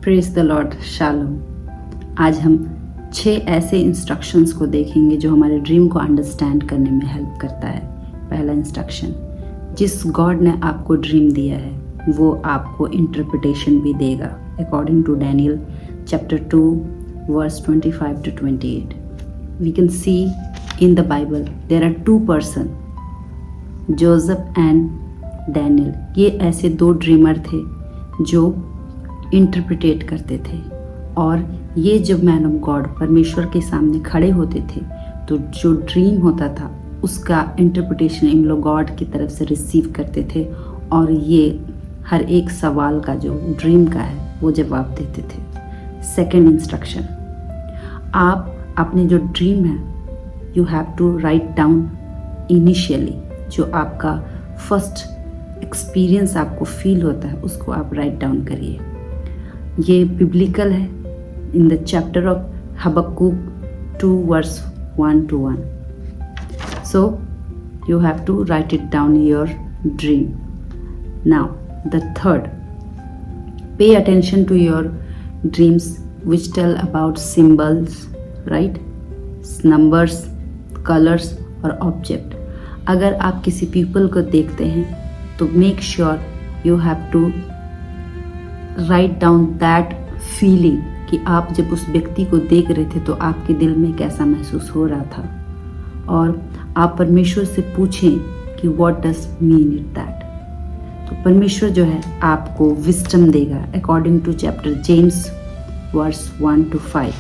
Praise the Lord, shalom. आज हम 6 ऐसे इंस्ट्रक्शंस को देखेंगे जो हमारे ड्रीम को अंडरस्टैंड करने में हेल्प करता है। पहला इंस्ट्रक्शन, जिस गॉड ने आपको ड्रीम दिया है वो आपको इंटरप्रिटेशन भी देगा। According to Daniel chapter 2 verse 25 to 28, we can see in the Bible there are 2 person, Joseph and Daniel. ये ऐसे 2 ड्रीमर थे जो इंटरप्रिटेट करते थे, और ये जब मैन ऑफ गॉड परमेश्वर के सामने खड़े होते थे तो जो ड्रीम होता था उसका इंटरप्रिटेशन इन लोग गॉड की तरफ से रिसीव करते थे, और ये हर एक सवाल का जो ड्रीम का है वो जवाब देते थे। सेकंड इंस्ट्रक्शन, आप अपने जो ड्रीम है you have to write down initially. जो आपका फर्स्ट एक्सपीरियंस आपको फील होता है उसको आप राइट डाउन करिए। ये बिब्लिकल है in the chapter of Habakkuk 2 verse 1 to 1. So you have to write it down in your dream. Now the third, pay attention to your dreams which tell about symbols, right? Numbers, colors और object. अगर आप किसी people को देखते हैं तो make sure you have to write down that feeling कि आप जब उस व्यक्ति को देख रहे थे तो आपके दिल में कैसा महसूस हो रहा था, और आप परमेश्वर से पूछें कि what does mean it that. तो परमेश्वर जो है आपको विस्डम देगा। According to chapter James verse 1 to 5,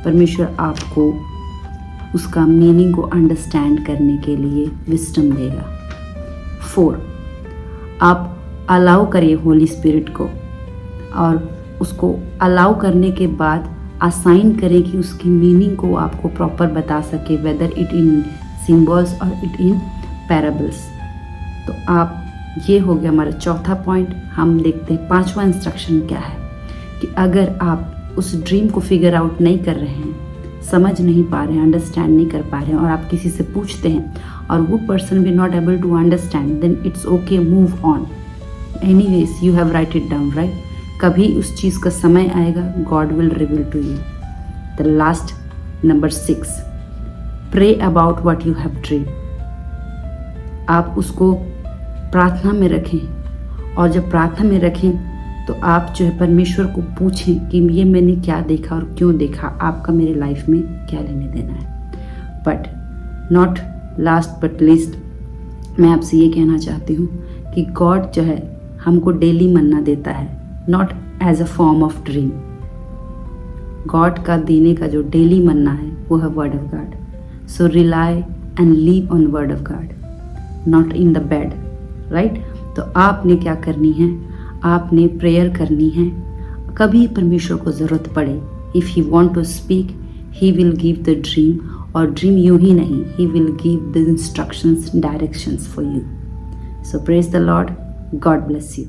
परमेश्वर आपको उसका मीनिंग को अंडरस्टैंड करने के लिए विस्डम देगा। 4, आप अलाउ करिए होली स्पिरिट को, और उसको अलाउ करने के बाद असाइन करें कि उसकी मीनिंग को आपको प्रॉपर बता सके, वेदर इट इन सिंबल्स और इट इन पैराबल्स। तो आप, ये हो गया हमारा चौथा पॉइंट। हम देखते हैं 5वां इंस्ट्रक्शन क्या है कि अगर आप उस ड्रीम को फिगर आउट नहीं कर रहे हैं, समझ नहीं पा रहे हैं, अंडरस्टैंड नहीं कर पा रहे हैं, और आप किसी से पूछते हैं और वो पर्सन भी not able to understand, then it's okay, move on. Anyways you have write it down, right? कभी उस चीज़ का समय आएगा, God will reveal to you. The last number 6, pray about what you have dream. आप उसको प्रार्थना में रखें, और जब प्रार्थना में रखें तो आप जो है परमेश्वर को पूछें कि ये मैंने क्या देखा और क्यों देखा, आपका मेरे लाइफ में क्या लेने देना है। But not last but least, मैं आपसे ये कहना चाहती हूँ कि गॉड जो है हमको डेली मन्ना देता है, not as a form of dream. God का देने का जो डेली मन्ना है वो है word of God. So rely and live on word of God, not in the bed, right? तो आपने क्या करनी है, आपने प्रेयर करनी है। कभी परमेश्वर को ज़रूरत पड़े, if he want to speak he will give the dream, और ड्रीम यूँ ही नहीं, he will give the instructions, directions for you. So praise the Lord, God bless you.